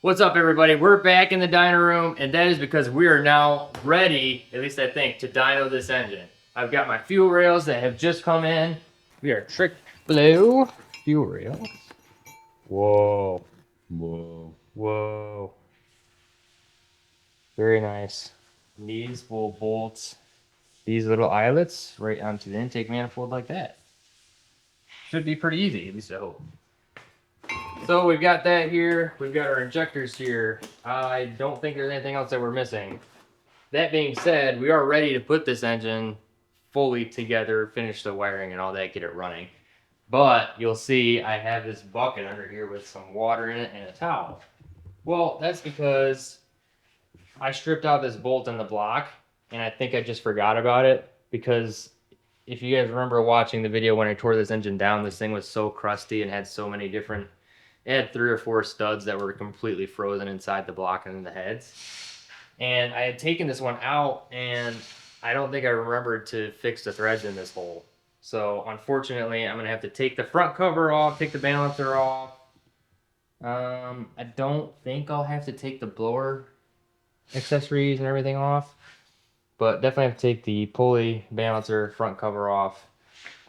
What's up, everybody? We're back in the dyno room, and that is because we are now ready, at least I think, to dyno this engine. I've got my fuel rails that have just come in. We are trick blue fuel rails. Whoa. Whoa. Whoa. Very nice. And these will bolt these little eyelets right onto the intake manifold like that. Should be pretty easy, at least I hope. So we've got that here. We've got our injectors here. I don't think there's anything else that we're missing. That being said, we are ready to put this engine fully together, finish the wiring and all that, get it running. But you'll see I have this bucket under here with some water in it and a towel. Well, that's because I stripped out this bolt in the block and I think I just forgot about it, because if you guys remember watching the video when I tore this engine down, this thing was so crusty and had so many different, it had 3 or 4 studs that were completely frozen inside the block and in the heads. And I had taken this one out and I don't think I remembered to fix the threads in this hole. So unfortunately, I'm gonna have to take the front cover off, take the balancer off. I don't think I'll have to take the blower accessories and everything off, but definitely have to take the pulley, balancer, front cover off.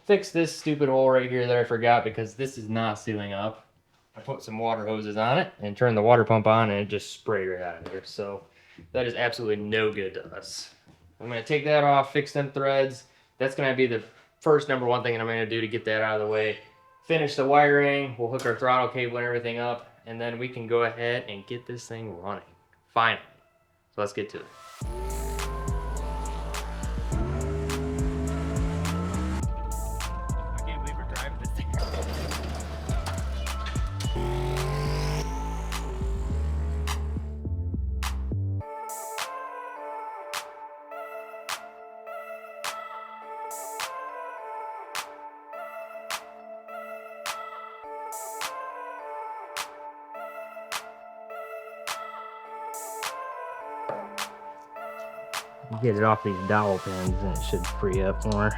Fix this stupid hole right here that I forgot because this is not sealing up. I put some water hoses on it and turned the water pump on and it just sprayed right out of here. So that is absolutely no good to us. I'm gonna take that off, fix them threads. That's gonna be the first #1 thing that I'm gonna do to get that out of the way. Finish the wiring, we'll hook our throttle cable and everything up, and then we can go ahead and get this thing running, finally. So let's get to it. I can't believe we're driving this thing. Get it off these dowel pins and it should free up more.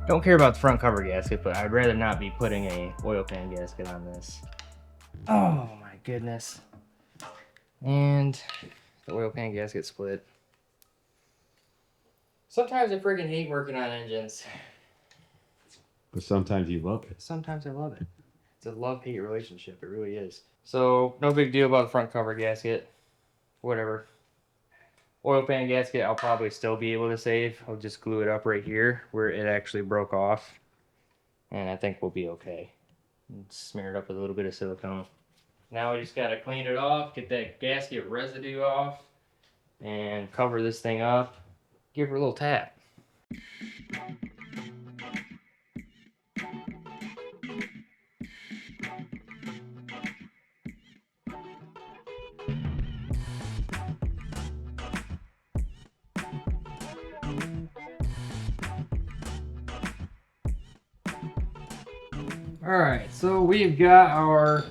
Don't care about the front cover gasket, but I'd rather not be putting a oil pan gasket on this. Oh my goodness. And the oil pan gasket split. Sometimes I freaking hate working on engines. But sometimes you love it. Sometimes I love it. It's a love-hate relationship, it really is. So no big deal about the front cover gasket. Whatever. Oil pan gasket, I'll probably still be able to save. I'll just glue it up right here where it actually broke off. And I think we'll be okay. And smear it up with a little bit of silicone. Now we just gotta clean it off, get that gasket residue off, and cover this thing up. Give her a little tap. Alright, so we've got our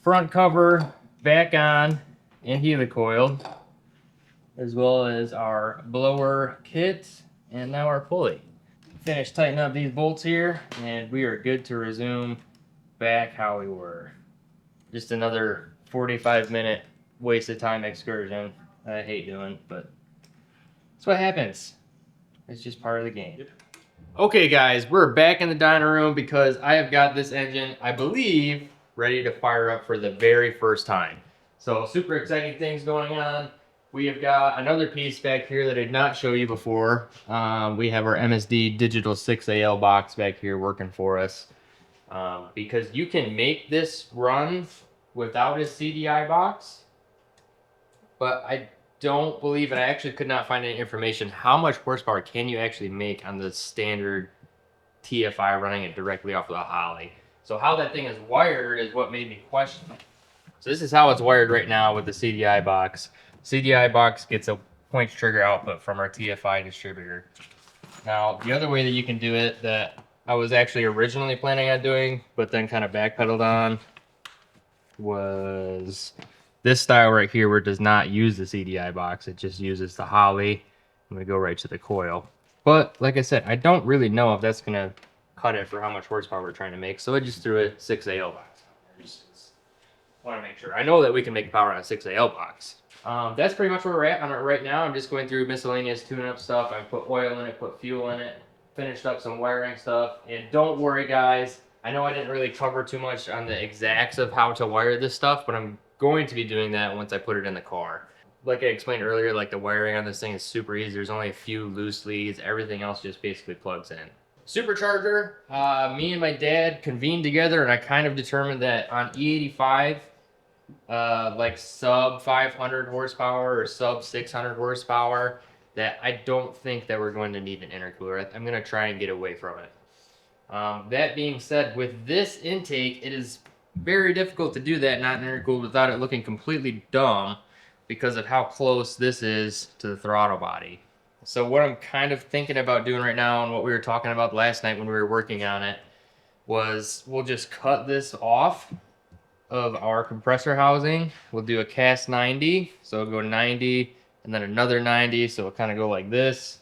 front cover back on and helicoiled, as well as our blower kit and now our pulley. Finished tightening up these bolts here and we are good to resume back how we were. Just another 45-minute waste of time excursion I hate doing, but that's what happens. It's just part of the game. Yep. Okay guys, we're back in the dyno room because I have got this engine, I believe, ready to fire up for the very first time. So super exciting things going on. We have got another piece back here that I did not show you before. We have our MSD Digital 6AL box back here working for us. Because you can make this run without a CDI box, but I don't believe, and I actually could not find any information, how much horsepower can you actually make on the standard TFI running it directly off of the Holly. So how that thing is wired is what made me question. So this is how it's wired right now with the CDI box. CDI box gets a points trigger output from our TFI distributor. Now, the other way that you can do it that I was actually originally planning on doing, but then kind of backpedaled on, was this style right here where it does not use the CDI box. It just uses the Holly and we go right to the coil. But like I said, I don't really know if that's going to cut it for how much horsepower we're trying to make. So I just threw a 6AL box. Want to make sure. I know that we can make power on a 6AL box. That's pretty much where we're at on it right now. I'm just going through miscellaneous tune-up stuff. I put oil in it, put fuel in it, finished up some wiring stuff. And don't worry, guys. I know I didn't really cover too much on the exacts of how to wire this stuff, but I'm going to be doing that once I put it in the car. Like I explained earlier, like the wiring on this thing is super easy. There's only a few loose leads. Everything else just basically plugs in. Supercharger, me and my dad convened together and I kind of determined that on E85, like sub 500 horsepower or sub 600 horsepower, that I don't think that we're going to need an intercooler. I'm going to try and get away from it. That being said, with this intake, it is very difficult to do that not intercooled without it looking completely dumb because of how close this is to the throttle body. So what I'm kind of thinking about doing right now and what we were talking about last night when we were working on it was we'll just cut this off of our compressor housing. We'll do a cast 90, so it'll go 90 and then another 90, so it'll kind of go like this.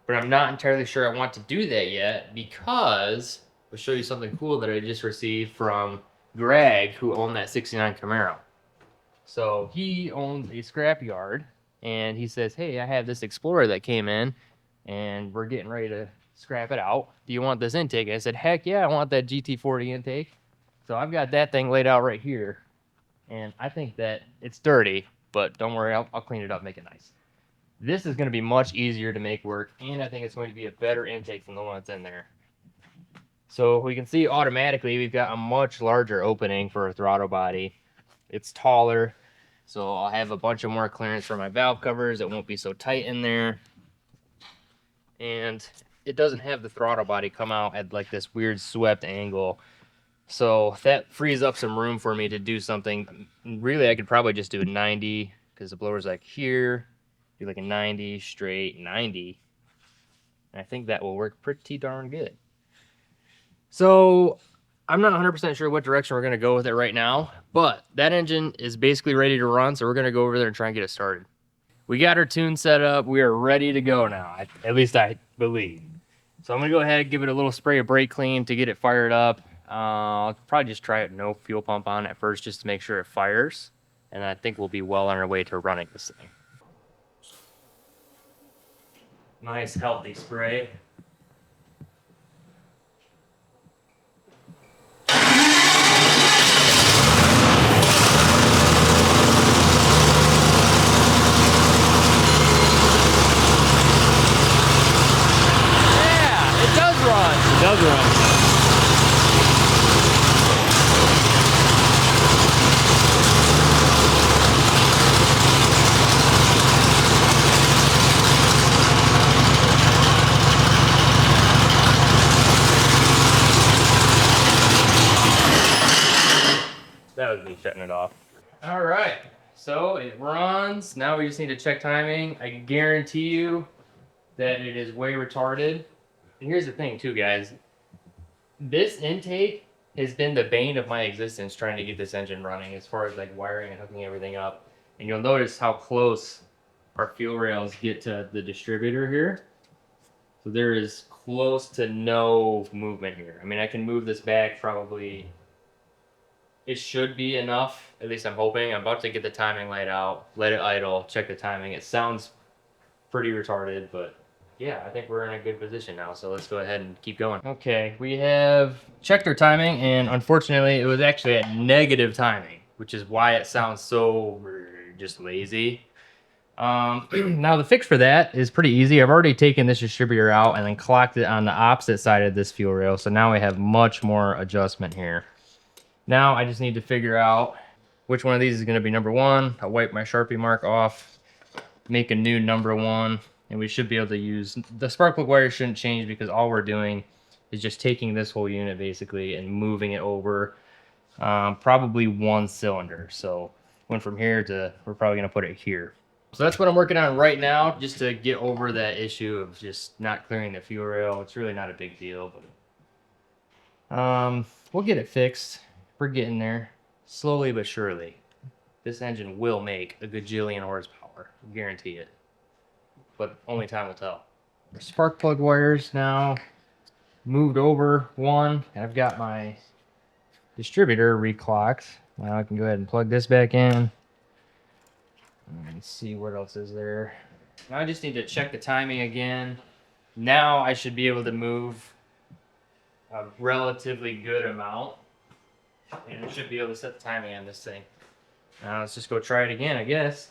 But I'm not entirely sure I want to do that yet because I'll show you something cool that I just received from Greg, who owned that 69 Camaro. So he owns a scrap yard and he says, hey, I have this Explorer that came in and we're getting ready to scrap it out. Do you want this intake? I said, heck yeah, I want that GT40 intake. So I've got that thing laid out right here. And I think that it's dirty, but don't worry, I'll clean it up, make it nice. This is going to be much easier to make work, and I think it's going to be a better intake than the one that's in there. So we can see automatically we've got a much larger opening for a throttle body. It's taller, so I'll have a bunch of more clearance for my valve covers. It won't be so tight in there. And it doesn't have the throttle body come out at like this weird swept angle. So that frees up some room for me to do something. Really, I could probably just do a 90 because the blower's like here. Do like a 90, straight 90. And I think that will work pretty darn good. So I'm not 100% sure what direction we're going to go with it right now, but that engine is basically ready to run, so we're going to go over there and try and get it started. We got our tune set up. We are ready to go now, at least I believe. So I'm going to go ahead and give it a little spray of brake clean to get it fired up. I'll probably just try it no fuel pump on at first just to make sure it fires, and I think we'll be well on our way to running this thing. Nice healthy spray. It does run. That was me shutting it off. All right, so it runs. Now we just need to check timing. I can guarantee you that it is way retarded. And here's the thing too, guys. This intake has been the bane of my existence trying to get this engine running as far as like wiring and hooking everything up. And you'll notice how close our fuel rails get to the distributor here. So there is close to no movement here. I mean, I can move this back probably. It should be enough, at least I'm hoping. I'm about to get the timing light out, let it idle, check the timing. It sounds pretty retarded, but yeah, I think we're in a good position now, so let's go ahead and keep going. Okay, we have checked our timing, and unfortunately, it was actually at negative timing, which is why it sounds so just lazy. Now the fix for that is pretty easy. I've already taken this distributor out and then clocked it on the opposite side of this fuel rail, so now we have much more adjustment here. Now I just need to figure out which one of these is going to be number one. I'll wipe my Sharpie mark off, make a new number one, and we should be able to use the spark plug wire. Shouldn't change because all we're doing is just taking this whole unit basically and moving it over probably one cylinder. So went from here to, we're probably going to put it here. So that's what I'm working on right now, just to get over that issue of just not clearing the fuel rail. It's really not a big deal, but we'll get it fixed. We're getting there, slowly but surely. This engine will make a gajillion horsepower, guarantee it. But only time will tell. The spark plug wires now moved over one, and I've got my distributor reclocked. Now I can go ahead and plug this back in. Let's see what else is there. Now I just need to check the timing again. Now I should be able to move a relatively good amount. And I should be able to set the timing on this thing. Now let's just go try it again, I guess.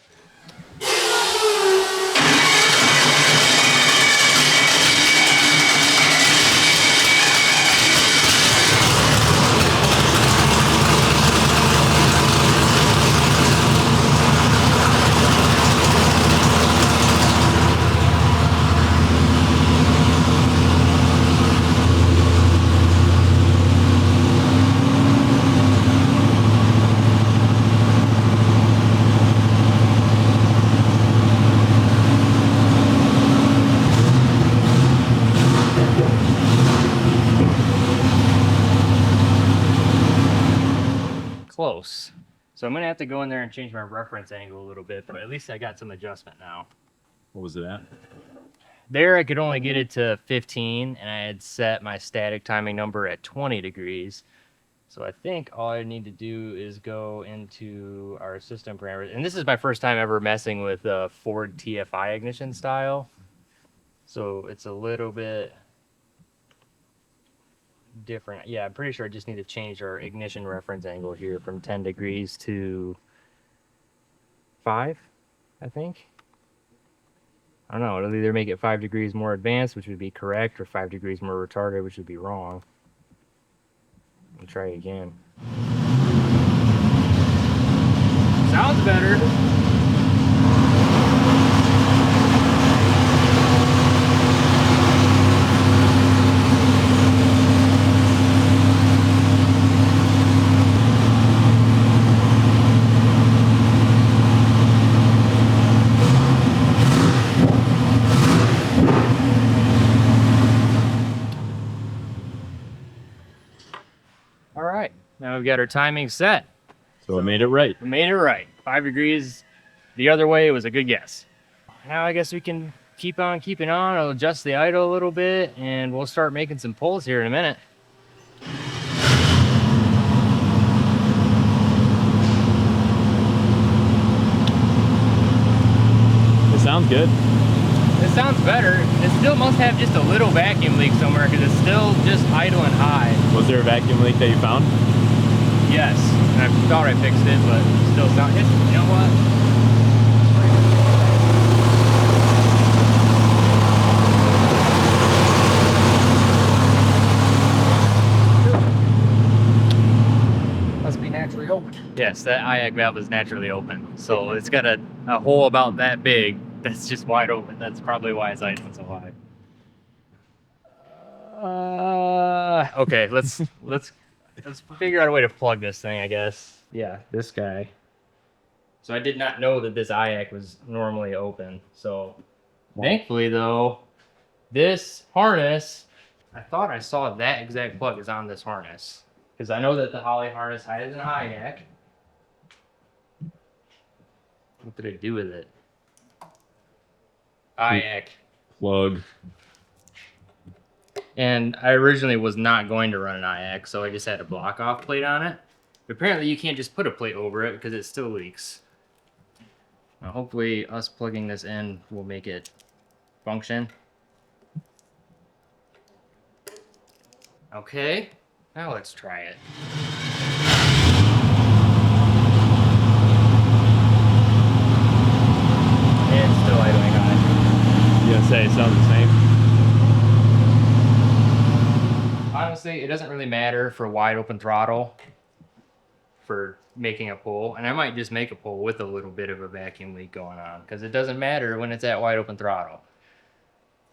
Close. So I'm gonna have to go in there and change my reference angle a little bit, but at least I got some adjustment now. What was it at? There I could only get it to 15, and I had set my static timing number at 20 degrees. So I think all I need to do is go into our system parameters. And this is my first time ever messing with Ford TFI ignition style. So it's a little bit different. Yeah, I'm pretty sure I just need to change our ignition reference angle here from 10 degrees to 5, I think. I don't know, it'll either make it 5 degrees more advanced, which would be correct, or 5 degrees more retarded, which would be wrong. I'll try it again. Sounds better. All right, now we've got our timing set. So it made it right. We made it right. 5 degrees the other way was a good guess. Now I guess we can keep on keeping on. I'll adjust the idle a little bit, and we'll start making some pulls here in a minute. It sounds good. It sounds better. It still must have just a little vacuum leak somewhere because it's still just idling high. Was there a vacuum leak that you found? Yes, and I thought I fixed it, but it still sounds. You know what? Must be naturally open. Yes, that IAC valve is naturally open, so it's got a hole about that big that's just wide open. That's probably why it's idling so high. Okay, let's figure out a way to plug this thing, I guess. Yeah, this guy. So I did not know that this IAC was normally open. So thankfully though, this harness, I thought I saw that exact plug is on this harness. Because I know that the Holly harness has an IAC. What did I do with it? IAC. Plug. And I originally was not going to run an IAC, so I just had a block off plate on it. But apparently you can't just put a plate over it because it still leaks. Now hopefully us plugging this in will make it function. Okay, now let's try it. It's still idling high. You gonna say it sounds the same? Honestly, it doesn't really matter for wide open throttle for making a pull, and I might just make a pull with a little bit of a vacuum leak going on because it doesn't matter when it's at wide open throttle.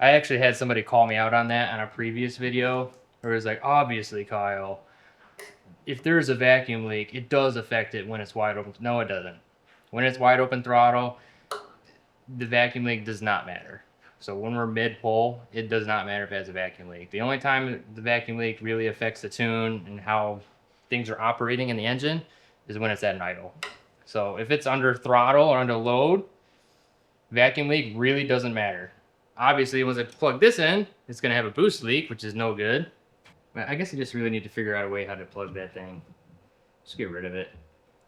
I actually had somebody call me out on that on a previous video where it was like, obviously, Kyle, if there's a vacuum leak, it does affect it when it's wide open. No, it doesn't. When it's wide open throttle, the vacuum leak does not matter. So when we're mid-pull, it does not matter if it has a vacuum leak. The only time the vacuum leak really affects the tune and how things are operating in the engine is when it's at an idle. So if it's under throttle or under load, vacuum leak really doesn't matter. Obviously, once I plug this in, it's going to have a boost leak, which is no good. But I guess I just really need to figure out a way how to plug that thing. Just get rid of it.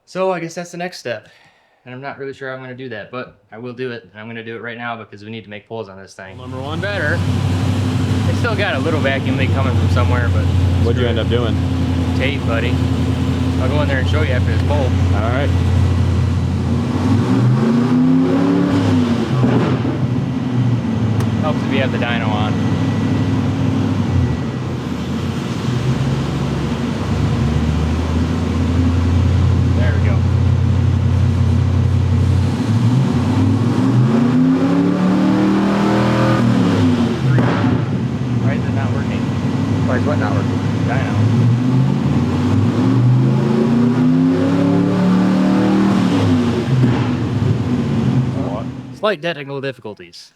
So I guess that's the nenext step. And I'm not really sure how I'm going to do that, but I will do it. And I'm going to do it right now because we need to make pulls on this thing. Number one. Better. I still got a little vacuum leak coming from somewhere, but What'd you end up doing? tape, buddy. I'll go in there and show you after this pull. All right. Helps if you have the dyno on. There we go. Why is it not working? Why is what not working? Dyno. Slight technical difficulties.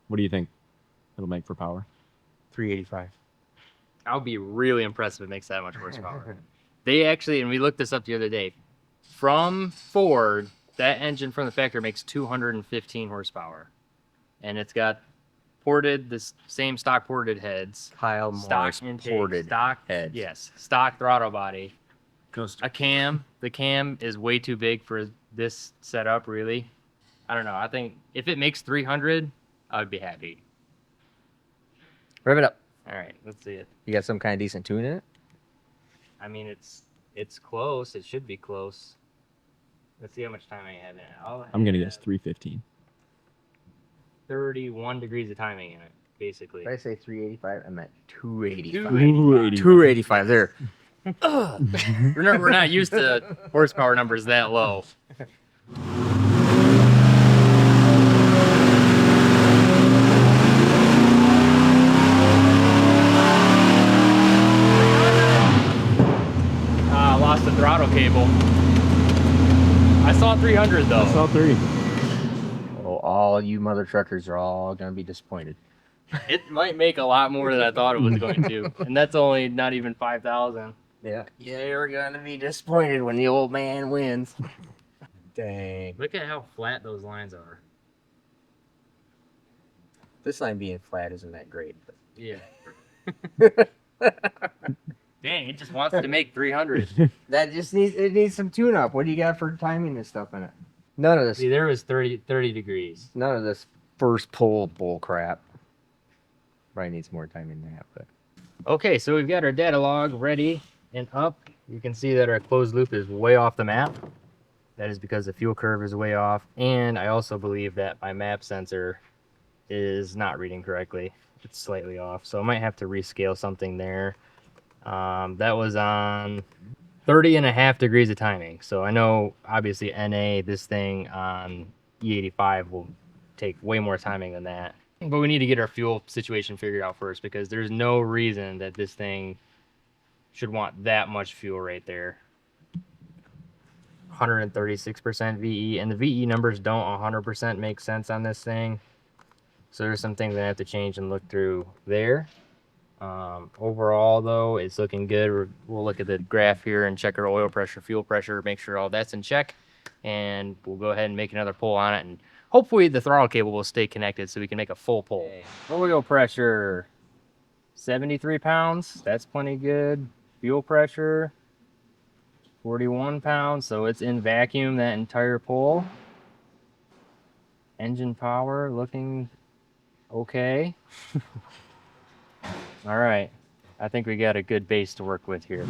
What do you think it'll make for power? 385. I would be really impressed if it makes that much horsepower. They actually, and we looked this up the other day, from Ford, that engine from the factory makes 215 horsepower. And it's got ported, this same stock ported heads. Kyle Stock Morris intake, ported stock heads. Yes, stock throttle body. Coaster. A cam. The cam is way too big for this setup, really. I don't know. I think if it makes 300, I would be happy. Rev it up. All right, let's see it. You got some kind of decent tune in it? I mean, it's close. It should be close. Let's see how much time I have in it. I'm gonna guess 315. 31 degrees of timing in it, basically. If I say 385, I meant 285. 285. 285 there. We're not used to horsepower numbers that low. Lost the throttle cable. I saw 300 though. I saw 3. Oh, all you mother truckers are all gonna be disappointed. It might make a lot more than I thought it was going to, and that's only not even 5,000. Yeah. You're gonna be disappointed when the old man wins. Dang. Look at how flat those lines are. This line being flat isn't that great. Yeah. Dang, it just wants to make 300. That just needs some tune up. What do you got for timing and stuff in it? None of this. See, there was 30 degrees. None of this first pull bull crap. Probably needs more time than that, but Okay, so we've got our data log ready and up. You can see that our closed loop is way off the map. That is because the fuel curve is way off. And I also believe that my map sensor is not reading correctly. It's slightly off. So I might have to rescale something there. That was on 30.5 degrees of timing. So I know obviously NA, this thing on E85 will take way more timing than that. But we need to get our fuel situation figured out first because there's no reason that this thing should want that much fuel right there. 136% VE, and the VE numbers don't 100% make sense on this thing. So there's some things I have to change and look through there. Overall though, it's looking good. We'll look at the graph here and check our oil pressure, fuel pressure, make sure all that's in check. And we'll go ahead and make another pull on it. And hopefully the throttle cable will stay connected so we can make a full pull. Oil pressure, 73 pounds. That's plenty good. Fuel pressure, 41 pounds. So it's in vacuum that entire pull. Engine power looking okay. All right. I think we got a good base to work with here.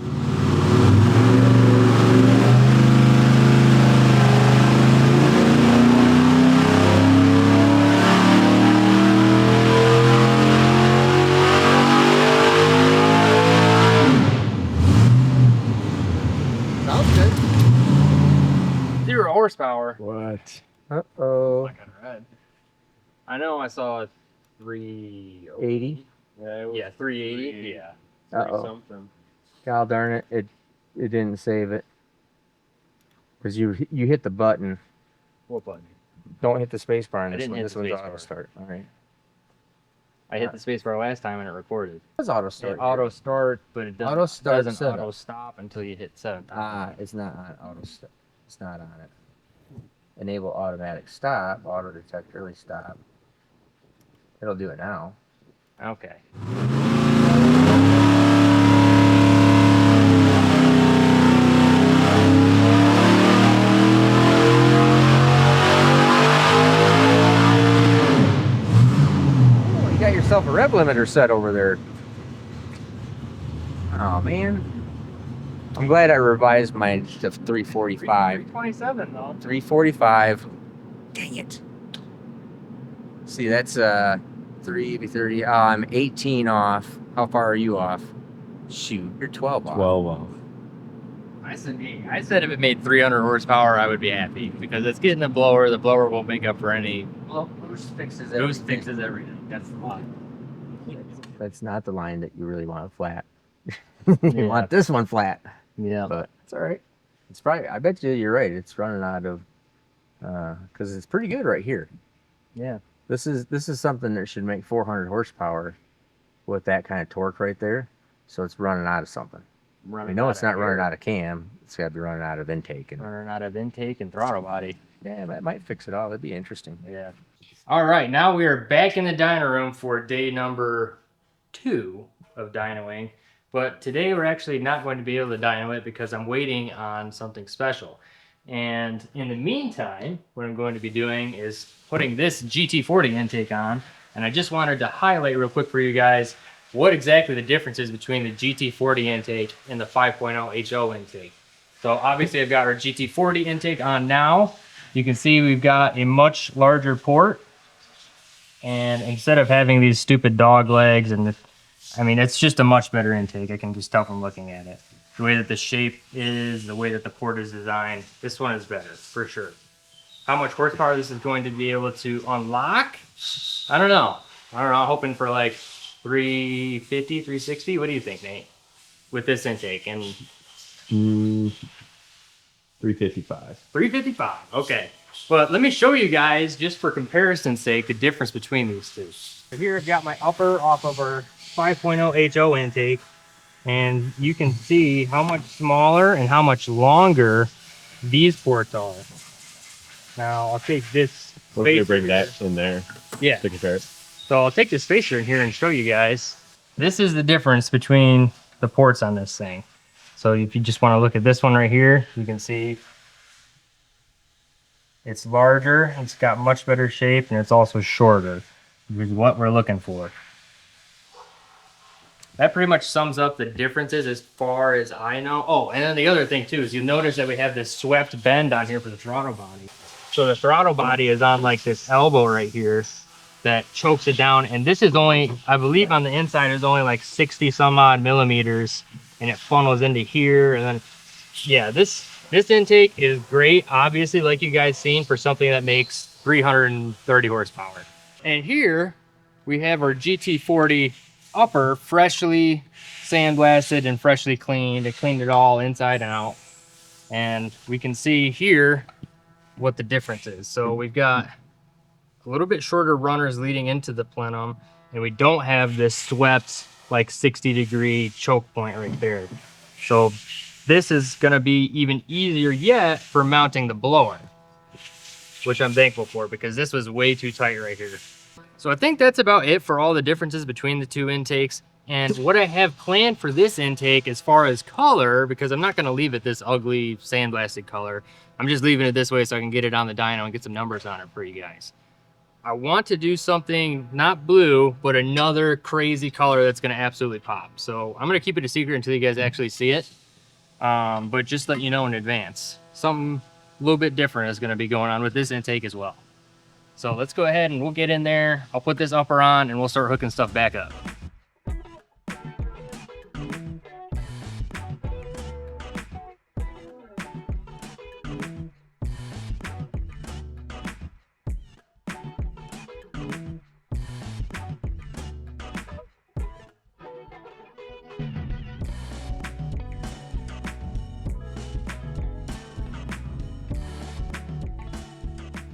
sounds good. 0 horsepower. What? Uh-oh. Like I read. I know I saw 380. 80. Yeah, 380. Yeah. Uh-oh. Something. God darn it. It didn't save it. Because you hit the button. What button? Don't hit the space bar on I this didn't one. hit This the one's space auto bar. start. All right. I hit the space bar last time and it recorded. It was auto start. It auto start, but it doesn't, Auto start doesn't setup. auto stop until you hit 7. Ah, it's not on auto stop. It's not on it. Enable automatic stop. Auto detect early stop. It'll do it now. Okay. yourself a rev limiter set over there. Oh man. I'm glad I revised mine to 345. 327 though. 345. Dang it. See, that's 330. Oh, I'm 18 off. How far are you off? Shoot, you're 12 off. 12 off. I said if it made 300 horsepower, I would be happy because it's getting the blower. The blower won't make up for any. Well, boost fixes Boost everything. fixes everything. That's the line. That's not the line that you really want flat. Yeah. You want this one flat. Yeah. But it's all right. It's probably, I bet you're right. It's running out of, because it's pretty good right here. Yeah. This is something that should make 400 horsepower with that kind of torque right there. So it's running out of something. We know it's not running out of cam. It's got to be running out of intake. And Running out of intake and throttle body. yeah, that might fix it all. That'd be interesting. Yeah. All right, now we are back in the dyno room for day number 2 of dynoing. But today we're actually not going to be able to dyno it because I'm waiting on something special. And in the meantime, what I'm going to be doing is putting this GT40 intake on. And I just wanted to highlight real quick for you guys what exactly the difference is between the GT40 intake and the 5.0 HO intake. So obviously I've got our GT40 intake on now. You can see we've got a much larger port. And instead of having these stupid dog legs and I mean, it's just a much better intake. I can just tell from looking at it. The way that the shape is, the way that the port is designed, this one is better, for sure. How much horsepower this is going to be able to unlock? I don't know. I'm hoping for like 350, 360. What do you think, Nate? With this intake and 355. 355, okay. But let me show you guys, just for comparison's sake, the difference between these two. So here I've got my upper off of our 5.0 HO intake, and you can see how much smaller and how much longer these ports are. Now I'll take this. We're going to bring that in there Yeah. to compare it. So I'll take this spacer in here and show you guys. This is the difference between the ports on this thing. So if you just want to look at this one right here, you can see it's larger, it's got much better shape, and it's also shorter, which is what we're looking for. That pretty much sums up the differences as far as I know. Oh, and then the other thing too is you'll notice that we have this swept bend on here for the throttle body. So the throttle body is on like this elbow right here that chokes it down, and this is only, I believe on the inside is only like 60 some odd millimeters, and it funnels into here. And then yeah, this intake is great, obviously, like you guys seen, for something that makes 330 horsepower. And here we have our GT40 upper, freshly sandblasted and freshly cleaned. I cleaned it all inside and out, and we can see here what the difference is. So we've got a little bit shorter runners leading into the plenum, and we don't have this swept like 60-degree choke point right there. So this is going to be even easier yet for mounting the blower, which I'm thankful for because this was way too tight right here. So I think that's about it for all the differences between the two intakes. And what I have planned for this intake as far as color, because I'm not going to leave it this ugly sandblasted color, I'm just leaving it this way so I can get it on the dyno and get some numbers on it for you guys. I want to do something not blue, but another crazy color that's going to absolutely pop. So I'm going to keep it a secret until you guys actually see it. But just let you know in advance, something a little bit different is going to be going on with this intake as well. So let's go ahead and we'll get in there. I'll put this upper on and we'll start hooking stuff back up.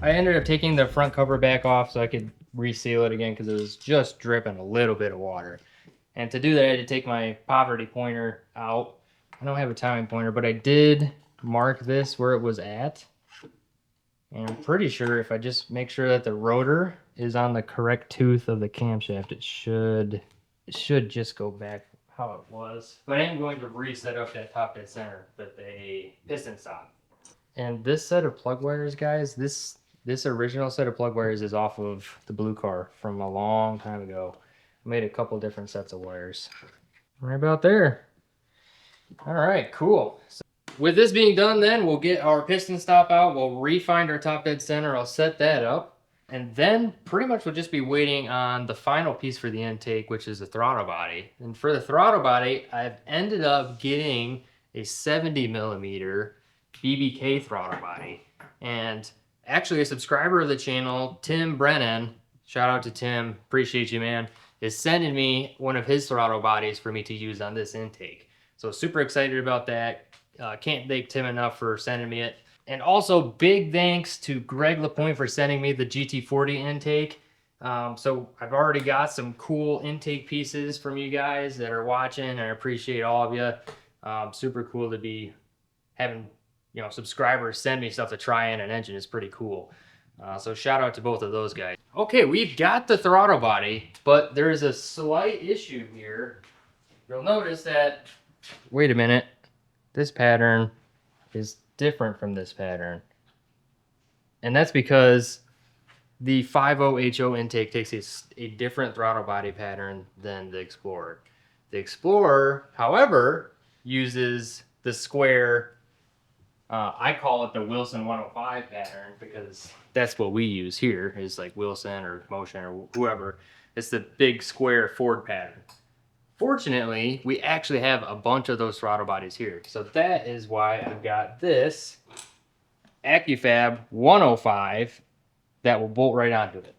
I ended up taking the front cover back off so I could reseal it again because it was just dripping a little bit of water. And to do that, I had to take my poverty pointer out. I don't have a timing pointer, but I did mark this where it was at. And I'm pretty sure if I just make sure that the rotor is on the correct tooth of the camshaft, it should just go back how it was. But I am going to reset up that top dead center with a piston stop. And this set of plug wires, guys, this original set of plug wires is off of the blue car from a long time ago. Made a couple different sets of wires. Right about there. All right, cool. So with this being done, then we'll get our piston stop out. We'll re-find our top dead center. I'll set that up. And then pretty much we'll just be waiting on the final piece for the intake, which is the throttle body. And for the throttle body, I've ended up getting a 70 millimeter BBK throttle body. And actually a subscriber of the channel, Tim Brennan, shout out to Tim, appreciate you, man, is sending me one of his throttle bodies for me to use on this intake. So super excited about that. Can't thank Tim enough for sending me it. And also big thanks to Greg LaPointe for sending me the GT40 intake. So I've already got some cool intake pieces from you guys that are watching, and I appreciate all of you. Super cool to be having, you know, subscribers send me stuff to try in an engine. Is pretty cool. So shout out to both of those guys. Okay, we've got the throttle body, but there's a slight issue here. You'll notice that, wait a minute, this pattern is different from this pattern. And that's because the 50HO intake takes a different throttle body pattern than the Explorer. The Explorer, however, uses the square, I call it the Wilson 105 pattern because that's what we use here, is like Wilson or Motion or whoever. It's the big square Ford pattern. Fortunately, we actually have a bunch of those throttle bodies here. So that is why I've got this AccuFab 105 that will bolt right onto it.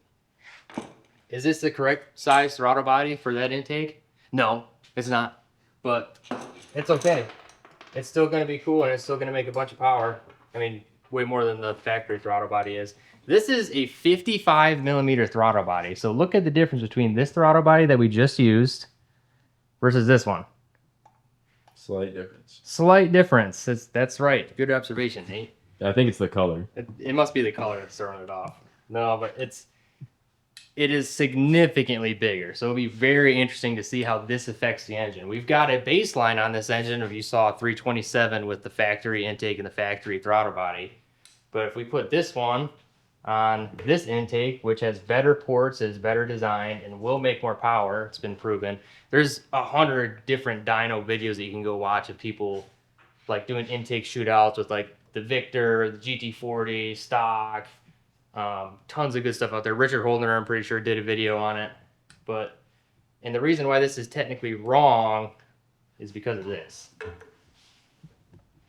Is this the correct size throttle body for that intake? No, it's not, but it's okay. It's still gonna be cool and it's still gonna make a bunch of power. I mean, way more than the factory throttle body is. This is a 55 millimeter throttle body. So look at the difference between this throttle body that we just used versus this one. Slight difference. Slight difference. That's right. Good observation, Nate. I think it's the color. It must be the color that's throwing it off. No, but it is significantly bigger. So it'll be very interesting to see how this affects the engine. We've got a baseline on this engine if you saw 327 with the factory intake and the factory throttle body. But if we put this one on this intake, which has better ports, is better designed, and will make more power, it's been proven. There's 100 different dyno videos that you can go watch of people like doing intake shootouts with like the Victor, the GT40, stock, tons of good stuff out there. Richard Holdner, I'm pretty sure, did a video on it. And the reason why this is technically wrong is because of this.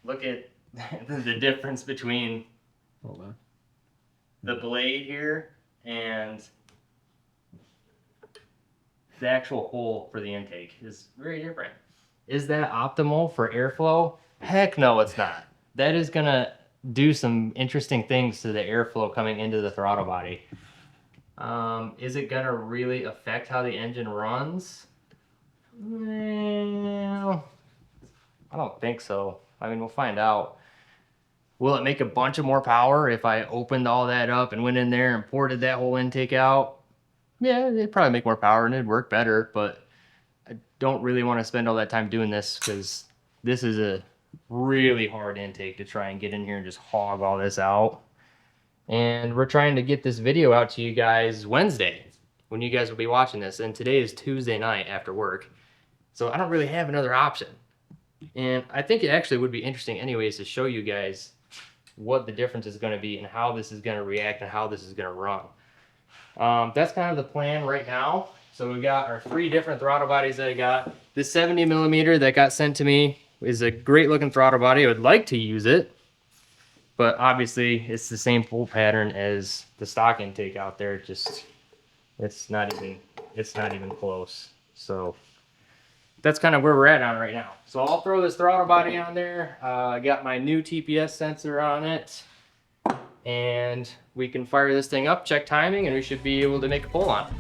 Look at the difference between Hold on. the blade here and the actual hole for the intake is very different. Is that optimal for airflow? Heck no, it's not. That is gonna do some interesting things to the airflow coming into the throttle body. Is it gonna really affect how the engine runs? Well, I don't think so. I mean, we'll find out. Will it make a bunch of more power if I opened all that up and went in there and ported that whole intake out? Yeah, it'd probably make more power and it'd work better, but I don't really want to spend all that time doing this because this is a really hard intake to try and get in here and just hog all this out. And we're trying to get this video out to you guys Wednesday when you guys will be watching this. And today is Tuesday night after work. So I don't really have another option. And I think it actually would be interesting anyways to show you guys what the difference is going to be and how this is going to react and how this is going to run. That's kind of the plan right now. So we got our 3 different throttle bodies that I got. This 70 millimeter that got sent to me is a great looking throttle body. I would like to use it, but obviously it's the same full pattern as the stock intake out there. Just it's not even close. So that's kind of where we're at on right now. So I'll throw this throttle body on there. I got my new TPS sensor on it, and we can fire this thing up, check timing, and we should be able to make a pull on it.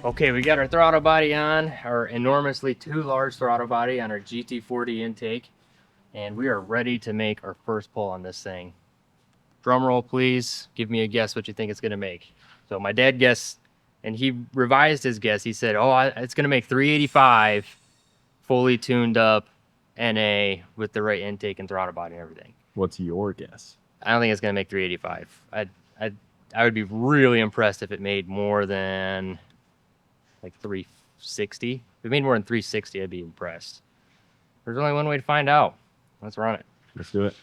Okay, we got our throttle body on, our enormously too large throttle body on our GT40 intake, and we are ready to make our first pull on this thing. drum roll, please. Give me a guess what you think it's gonna make. So my dad guessed, and he revised his guess. He said, "Oh, it's gonna make 385, fully tuned up, NA with the right intake and throttle body and everything." What's your guess? I don't think it's gonna make 385. I would be really impressed if it made more than like 360. If it made more than 360, I'd be impressed. There's only one way to find out. Let's run it. Let's do it.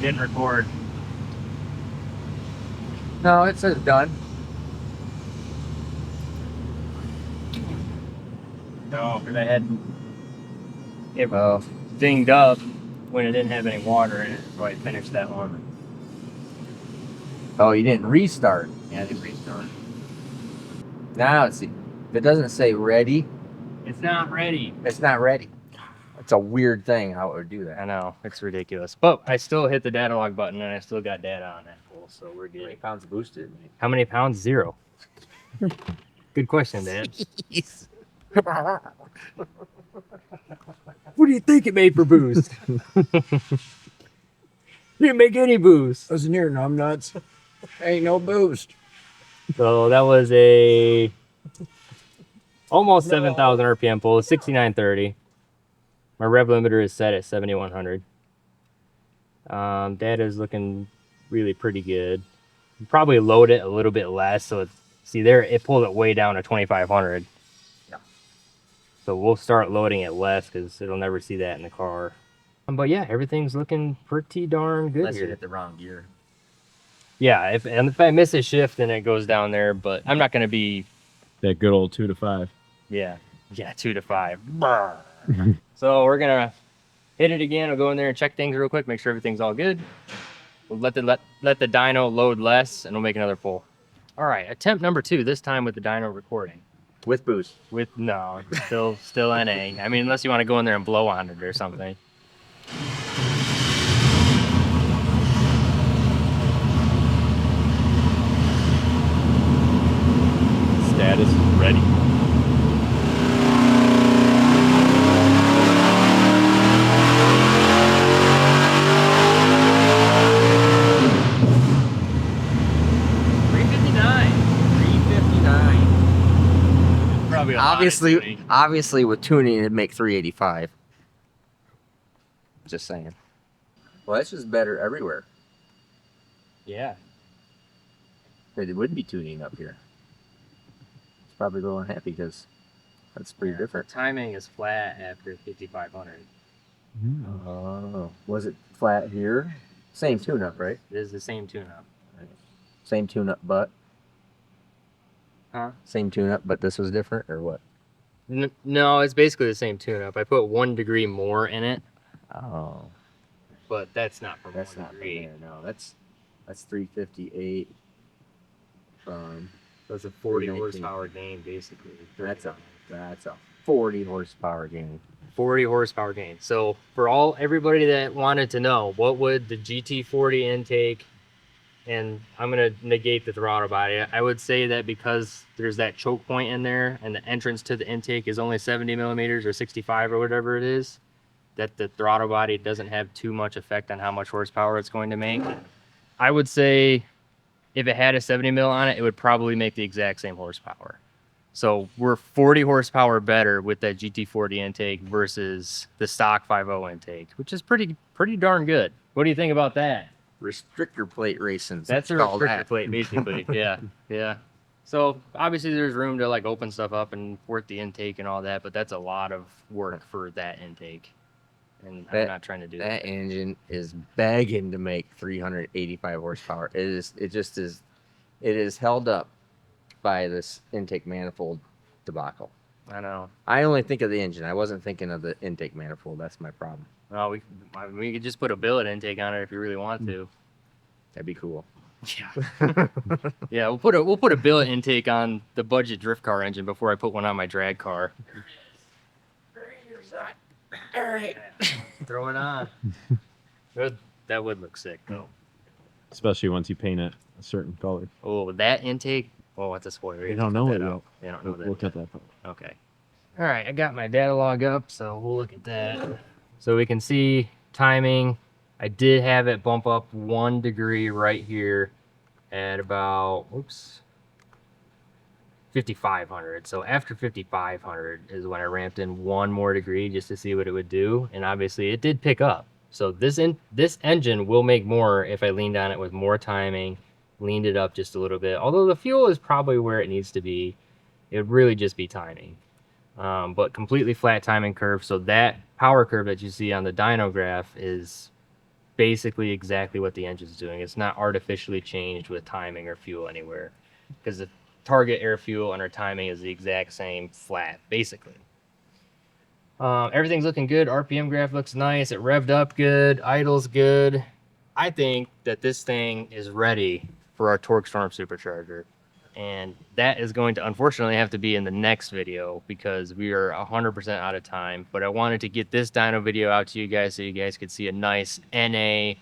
Didn't record. No, it says done. No, because I had it Oh, dinged up when it didn't have any water in it, so I finished that one. oh, you didn't restart. Yeah, I didn't restart. Now let's see. If it doesn't say ready, It's not ready. it's not ready. It's a weird thing how it would do I that. know, it's ridiculous. But I still hit the data log button and I still got data on that full, so we're How many good. pounds boosted? How many pounds? 0. Good question, Dad. What do you think it made for boost? Didn't make any boost. Listen here, numbnuts. Ain't no boost. So that was a almost 7,000 RPM pull, 6930. My rev limiter is set at 7,100. Data's looking really pretty good. Probably load it a little bit less, so it's, see there, it pulled it way down to 2,500. Yeah. So we'll start loading it less because it'll never see that in the car. But yeah, everything's looking pretty darn good Unless you here. hit the wrong gear. Yeah, if I miss a shift, then it goes down there. But I'm not gonna be, That good old 2 to 5. yeah, 2 to 5. So we're gonna hit it again. We'll go in there and check things real quick, make sure everything's all good. We'll let the dyno load less, and we'll make another pull. All right, attempt number 2. This time with the dyno recording. With boost. With no, still NA. I mean, unless you want to go in there and blow on it or something. Status is ready. Probably a lot of tuning. Obviously, with tuning, it'd make 385. Just saying. Well, that's just better everywhere. Yeah. It wouldn't be tuning up here. It's probably a little unhappy because that's pretty different. Timing is flat after 5,500. Oh, was it flat here? Same tune-up, right? It is the same tune-up. Same tune-up, but Huh? same tune-up, but this was different, or what? No, it's basically the same tune-up. I put 1 degree more in it, Oh, but that's not from that's 1 not from degree. there. No, that's 358 from. That's a 40 319. horsepower gain, basically. That's a 40 horsepower gain. 40 horsepower gain. So for everybody that wanted to know, what would the GT40 intake, and I'm gonna negate the throttle body. I would say that because there's that choke point in there, and the entrance to the intake is only 70 millimeters or 65 or whatever it is, that the throttle body doesn't have too much effect on how much horsepower it's going to make. I would say if it had a 70 mil on it, it would probably make the exact same horsepower. So we're 40 horsepower better with that GT40 intake versus the stock 5.0 intake, which is pretty darn good. What do you think about that? Restrictor plate racing. That's a called restrictor that. plate, basically. Yeah. So obviously there's room to like open stuff up and work the intake and all that, but that's a lot of work for that intake. And I'm not trying to do That engine is begging to make 385 horsepower. It is held up by this intake manifold debacle. I know. I only think of the engine. I wasn't thinking of the intake manifold. That's my problem. Well, we could just put a billet intake on it if you really want to. That'd be cool. Yeah. Yeah, we'll put a billet intake on the budget drift car engine before I put one on my drag car. All right. Throw it on. Good. That would look sick though. Especially once you paint it a certain color. Oh, that intake. Oh, what's a spoiler? They don't know it that yet. out. They don't know that. We'll cut that part. Okay. All right, I got my data log up, so we'll look at that. So we can see timing. I did have it bump up 1 degree right here at about, oops, 5,500. So after 5,500 is when I ramped in 1 more degree just to see what it would do. And obviously it did pick up. So this engine will make more if I leaned on it with more timing, leaned it up just a little bit. Although the fuel is probably where it needs to be. It would really just be timing. But completely flat timing curve. So that power curve that you see on the dyno graph is basically exactly what the engine's doing. It's not artificially changed with timing or fuel anywhere, because the target air fuel and our timing is the exact same flat, basically. Everything's looking good. RPM graph looks nice. It revved up good. Idle's good. I think that this thing is ready for our Torque Storm supercharger. And that is going to unfortunately have to be in the next video because we are 100% out of time. But I wanted to get this dyno video out to you guys so you guys could see a nice NA.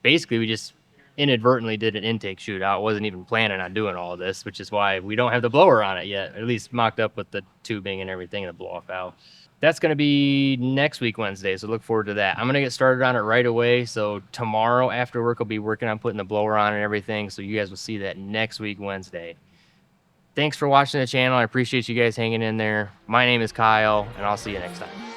Basically, we just inadvertently did an intake shootout. I wasn't even planning on doing all of this, which is why we don't have the blower on it yet, at least mocked up with the tubing and everything and the blow off valve. That's going to be next week, Wednesday, so look forward to that. I'm going to get started on it right away, so tomorrow after work I'll be working on putting the blower on and everything, so you guys will see that next week, Wednesday. Thanks for watching the channel. I appreciate you guys hanging in there. My name is Kyle, and I'll see you next time.